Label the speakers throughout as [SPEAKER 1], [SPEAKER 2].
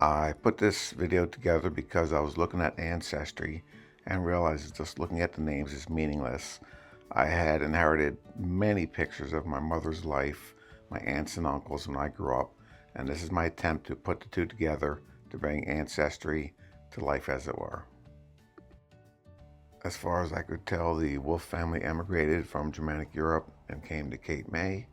[SPEAKER 1] I put this video together because I was looking at Ancestry and realized just looking at the names is meaningless. I had inherited many pictures of my mother's life, my aunts and uncles when I grew up, and this is my attempt to put the two together to bring Ancestry to life, as it were. As far as I could tell, the Wolf family emigrated from Germanic Europe and came to Cape May.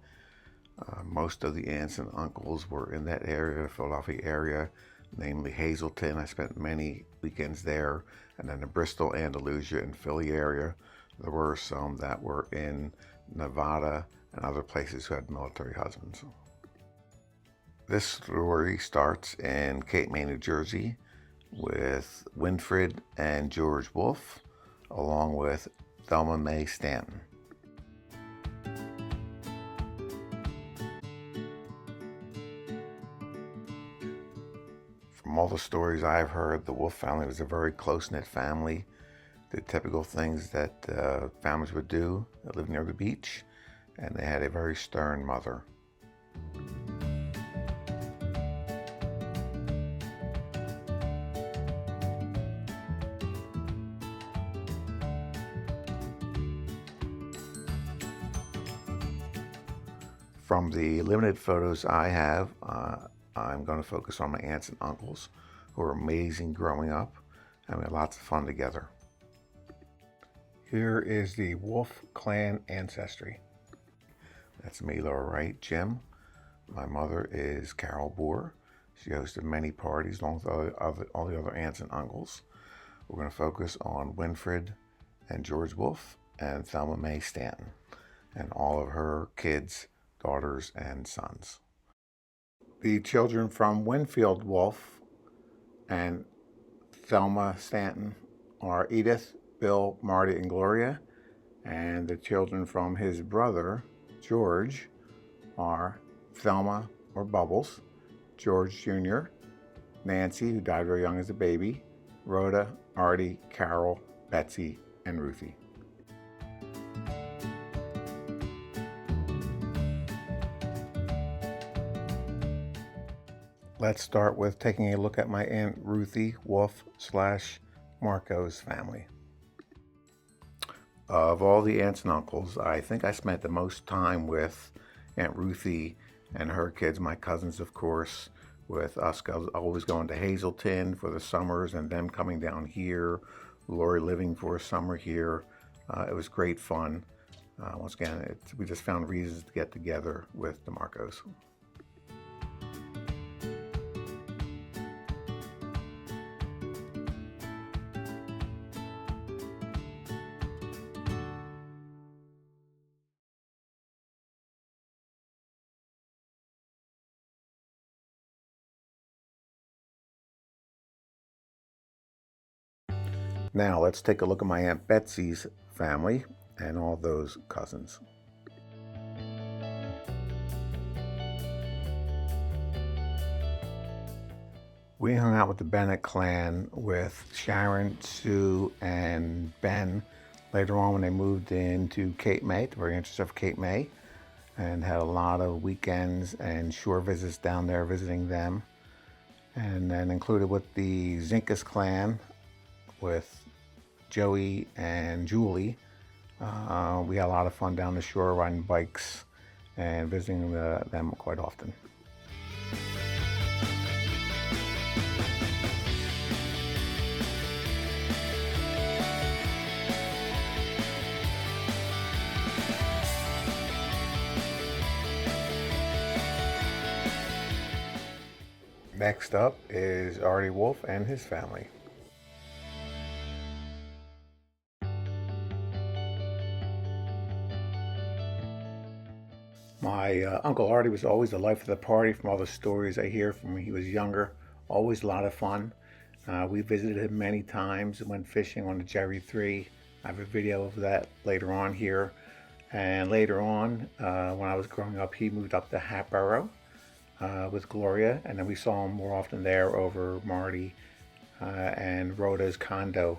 [SPEAKER 1] Most of the aunts and uncles were in that area, the Philadelphia area, namely Hazleton. I spent many weekends there, and then the Bristol, Andalusia, and Philly area. There were some that were in Nevada and other places who had military husbands. This story starts in Cape May, New Jersey, with Winfield and George Wolf, along with Thelma May Stanton. From all the stories I've heard, the Wolf family was a very close-knit family. The typical things that families would do. They lived near the beach, and they had a very stern mother. From the limited photos I have, I'm going to focus on my aunts and uncles, who were amazing growing up, and we had lots of fun together. Here is the Wolf clan ancestry. That's me, lower right, Jim. My mother is Carol Boer. She hosted many parties along with all the other aunts and uncles. We're going to focus on Winfield and George Wolf and Thelma May Stanton and all of her kids, daughters, and sons. The children from Winfield Wolf and Thelma Stanton are Edith, Bill, Marty, and Gloria, and the children from his brother, George, are Thelma, or Bubbles, George Jr., Nancy, who died very young as a baby, Rhoda, Artie, Carol, Betsy, and Ruthie. Let's start with taking a look at my Aunt Ruthie Wolf / Marco's family. Of all the aunts and uncles, I think I spent the most time with Aunt Ruthie and her kids, my cousins, of course, with us always going to Hazleton for the summers and them coming down here, Lori living for a summer here. It was great fun. Once again, we just found reasons to get together with the Marcos. Now let's take a look at my Aunt Betsy's family and all those cousins. We hung out with the Bennett clan with Sharon, Sue, and Ben later on when they moved into Cape May, the very entrance of Cape May, and had a lot of weekends and shore visits down there visiting them. And then included with the Zinkus clan with Joey and Julie. We had a lot of fun down the shore riding bikes and visiting them quite often. Next up is Artie Wolf and his family. My Uncle Artie was always the life of the party from all the stories I hear from when he was younger. Always a lot of fun. We visited him many times and went fishing on the Jerry 3. I have a video of that later on here. And later on, when I was growing up, he moved up to Hatboro with Gloria, and then we saw him more often there over Marty and Rhoda's condo.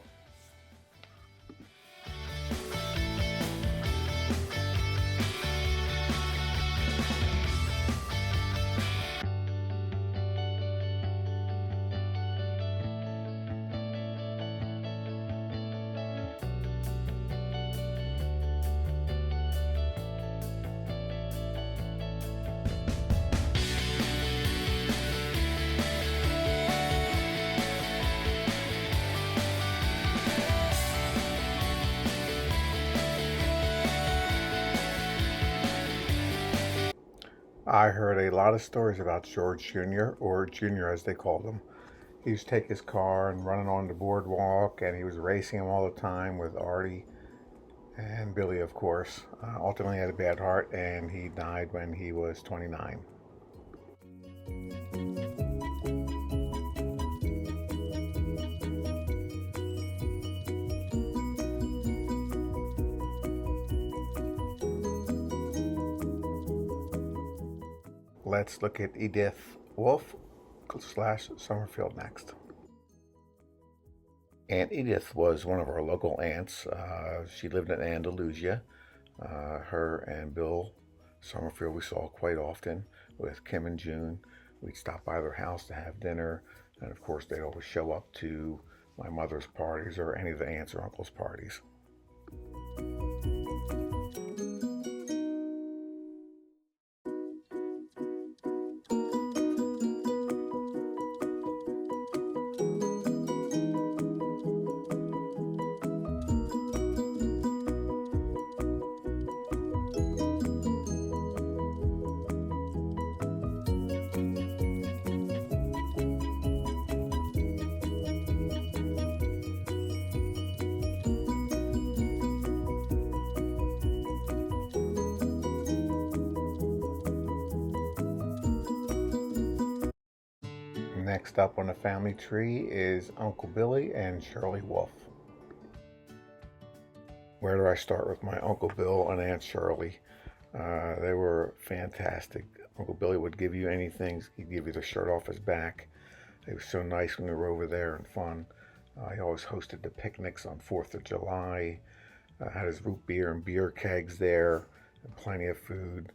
[SPEAKER 1] I heard a lot of stories about George Jr., or Junior as they called him. He used to take his car and run it on the boardwalk, and he was racing him all the time with Artie and Billy, of course. Ultimately had a bad heart, and he died when he was 29. Let's look at Edith Wolf / Summerfield next. Aunt Edith was one of our local aunts. She lived in Andalusia. Her and Bill Summerfield we saw quite often with Kim and June. We'd stop by their house to have dinner, and of course they'd always show up to my mother's parties or any of the aunts or uncles' parties. Next up on the family tree is Uncle Billy and Shirley Wolf. Where do I start with my Uncle Bill and Aunt Shirley? They were fantastic. Uncle Billy would give you anything. He'd give you the shirt off his back. It was so nice when we were over there and fun. He always hosted the picnics on 4th of July. Had his root beer and beer kegs there, and plenty of food.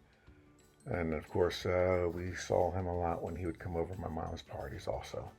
[SPEAKER 1] And of course, we saw him a lot when he would come over to my mom's parties also.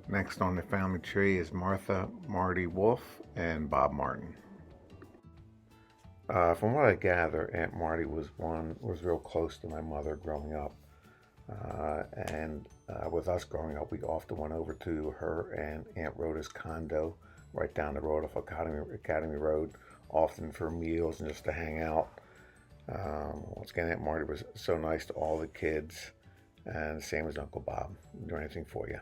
[SPEAKER 1] Next on the family tree is Martha Marty Wolf and Bob Martin. From what I gather, Aunt Marty was real close to my mother growing up, and with us growing up, we often went over to her and Aunt Rhoda's condo right down the road off Academy Road, often for meals and just to hang out. Once again, Aunt Marty was so nice to all the kids, and same as Uncle Bob. Do anything for you.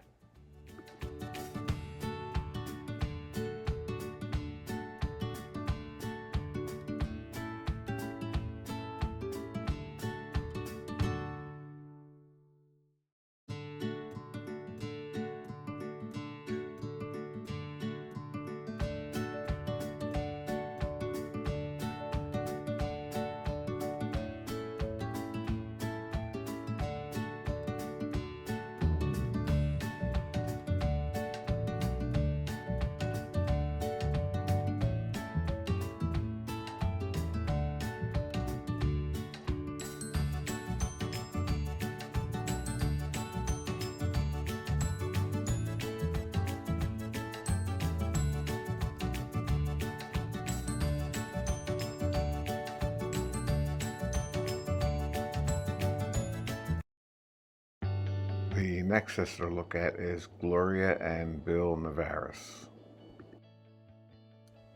[SPEAKER 1] The next sister to look at is Gloria and Bill Navarez.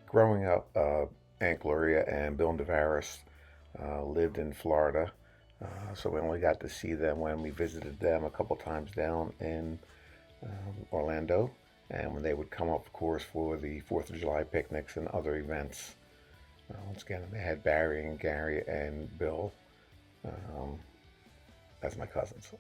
[SPEAKER 1] Growing up, Aunt Gloria and Bill Navarez lived in Florida, so we only got to see them when we visited them a couple times down in Orlando, and when they would come up, of course, for the 4th of July picnics and other events. Once again, they had Barry and Gary and Bill as my cousins.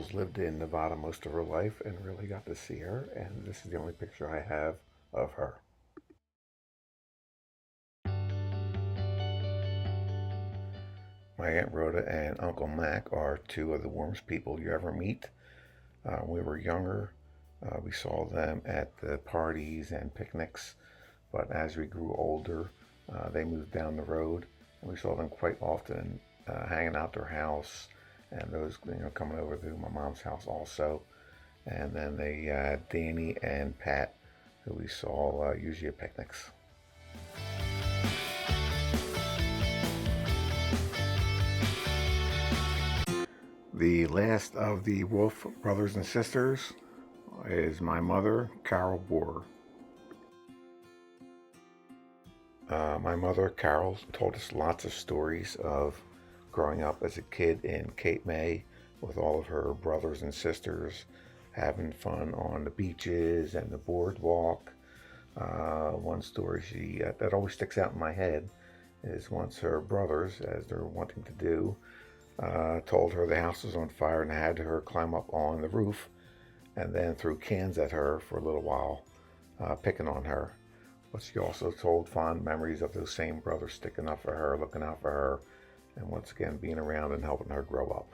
[SPEAKER 1] uncles lived in Nevada most of her life and really got to see her, and this is the only picture I have of her. My Aunt Rhoda and Uncle Mac are two of the warmest people you ever meet. When we were younger, we saw them at the parties and picnics, but as we grew older, they moved down the road, and we saw them quite often hanging out their house, and those coming over to my mom's house also. And then they had Danny and Pat, who we saw usually at picnics. The last of the Wolf brothers and sisters is my mother, Carol Boer. My mother, Carol, told us lots of stories of growing up as a kid in Cape May with all of her brothers and sisters, having fun on the beaches and the boardwalk. One story that always sticks out in my head is once her brothers, as they're wanting to do, told her the house was on fire and had her climb up on the roof and then threw cans at her for a little while, picking on her. But she also told fond memories of those same brothers sticking up for her, looking out for her, and once again being around and helping her grow up.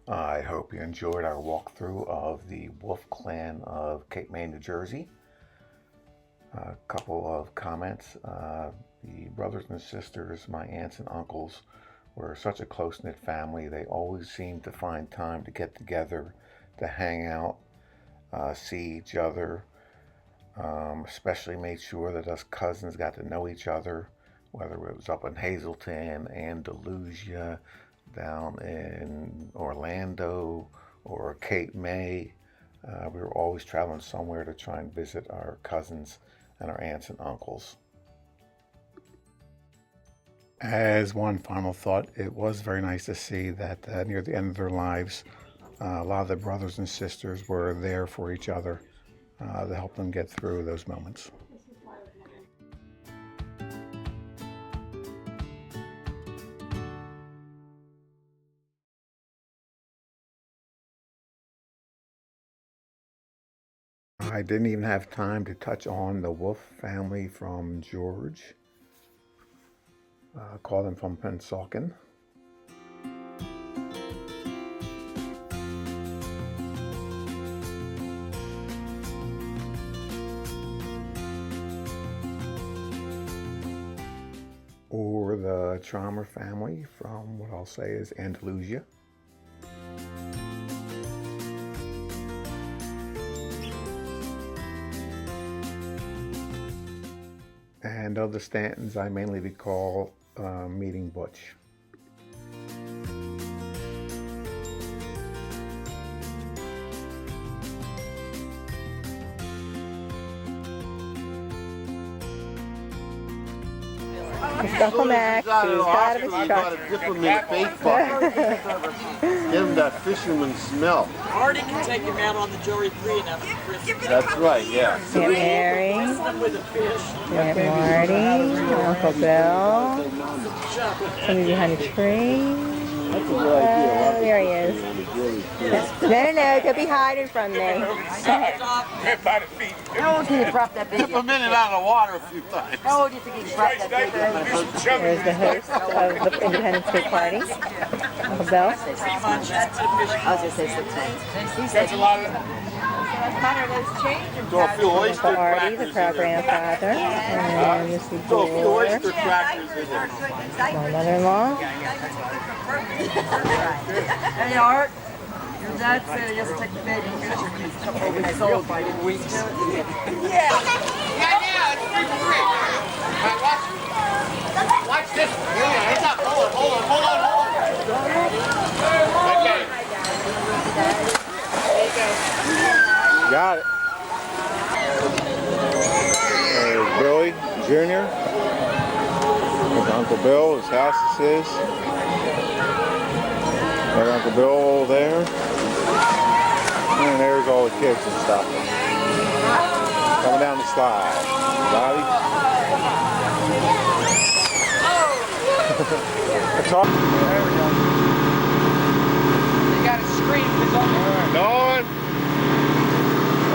[SPEAKER 1] I hope you enjoyed our walkthrough of the Wolf Clan of Cape May, New Jersey. A couple of comments. The brothers and sisters, my aunts and uncles, were such a close-knit family. They always seemed to find time to get together, to hang out, see each other. Especially made sure that us cousins got to know each other, whether it was up in Hazleton, Andalusia, down in Orlando, or Cape May. We were always traveling somewhere to try and visit our cousins and our aunts and uncles. As one final thought, it was very nice to see that near the end of their lives, a lot of the brothers and sisters were there for each other to help them get through those moments. I didn't even have time to touch on the Wolf family from George. Call them from Pennsauken. Or the Traumer family from what I'll say is Andalusia. And of the Stantons, I mainly recall meeting Butch.
[SPEAKER 2] Uncle Mac, who's got his truck.
[SPEAKER 3] Got a diplomat faith bucket. Give him that fisherman smell.
[SPEAKER 4] Marty can take him out on the Joey 3 and have a Christmas.
[SPEAKER 3] That's right, yeah.
[SPEAKER 2] Aunt Mary,
[SPEAKER 4] With a fish.
[SPEAKER 2] Aunt Marty, Uncle Bill, somebody behind a tree. There he is. No, don't be hiding from me.
[SPEAKER 5] How old did he drop that baby?
[SPEAKER 3] Dip a minute out of the water a few times.
[SPEAKER 5] How old do you think he dropped that baby?
[SPEAKER 2] There's the host of the Independence Day party, Uncle Bill.
[SPEAKER 5] I was going to say 6 months. He said a lot of
[SPEAKER 3] Throw a few oyster
[SPEAKER 2] Uncle Artie,
[SPEAKER 3] crackers
[SPEAKER 2] the
[SPEAKER 3] in
[SPEAKER 2] proud
[SPEAKER 3] there.
[SPEAKER 2] grandfather, and Missy
[SPEAKER 3] Throw a few
[SPEAKER 2] Gore,
[SPEAKER 3] oyster crackers in there.
[SPEAKER 2] my mother-in-law.
[SPEAKER 5] Hey, Art. Your dad said he has to take the baby picture when he's come over and sold by weeks.
[SPEAKER 3] Watch this. Heads up. Hold on. Okay.
[SPEAKER 1] Got it. There's Billy Jr. There's Uncle Bill, his house this is. There's Uncle Bill over there. And there's all the kids and stuff. Coming down the slide. Bobby. It's all. There we go.
[SPEAKER 5] You got to scream because I'm
[SPEAKER 1] Dawn,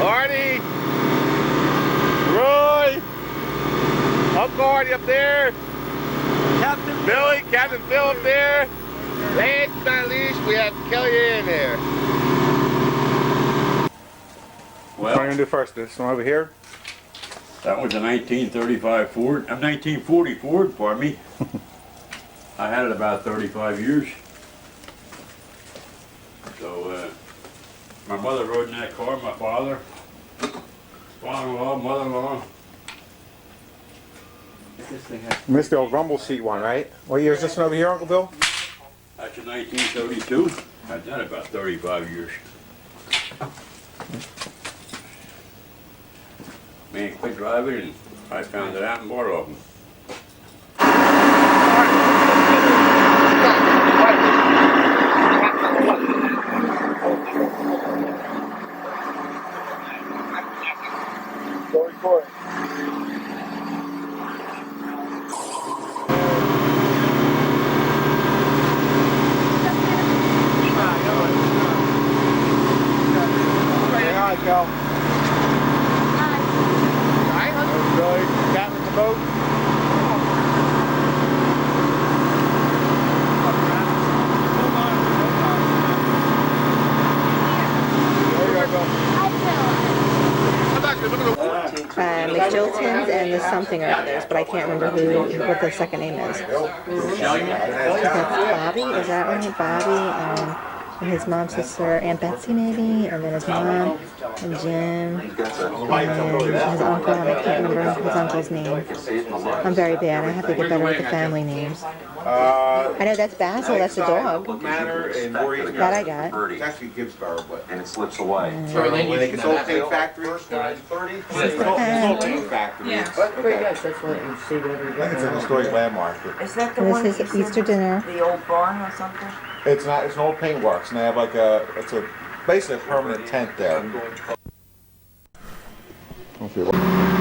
[SPEAKER 1] Artie, Roy, Uncle Artie up there, Captain Phil up there, last but not least, we have Kelly in there.
[SPEAKER 6] Well,
[SPEAKER 1] What are you going to do first? This one over here?
[SPEAKER 6] that was a 1935 Ford, 1940 Ford, pardon me. I had it about 35 years. So, my mother rode in that car, my father-in-law, mother-in-law.
[SPEAKER 1] Missed the old rumble seat one, right? What year is this one over here, Uncle Bill?
[SPEAKER 6] That's in 1932. I've done it about 35 years. Man quit driving and I found it out and bought it off him.
[SPEAKER 1] Go record. Say hi, Cal. Hi. Really, captain the boat.
[SPEAKER 2] McJiltons and the something or others, but I can't remember what the second name is. Bobby, is that right? Bobby and his mom's sister, Aunt Betsy maybe, and then his mom and Jim and his uncle, and I can't remember his uncle's name. I'm very bad. I have to get better with the family names. I know that's Basil, that's the dog.
[SPEAKER 1] Manor in Voorhees,
[SPEAKER 2] That I got.
[SPEAKER 1] It's actually Gibbsboro, but
[SPEAKER 7] And it slips away.
[SPEAKER 1] when they get sold to factory, it's sold to factory.
[SPEAKER 5] That's pretty good. That's what you see whatever you
[SPEAKER 1] It's an historic landmark.
[SPEAKER 5] Is that the
[SPEAKER 2] And
[SPEAKER 5] one
[SPEAKER 2] this is Easter dinner.
[SPEAKER 5] the old barn or something?
[SPEAKER 1] It's not. It's an old paintworks, and they have like basically a permanent tent there. Okay.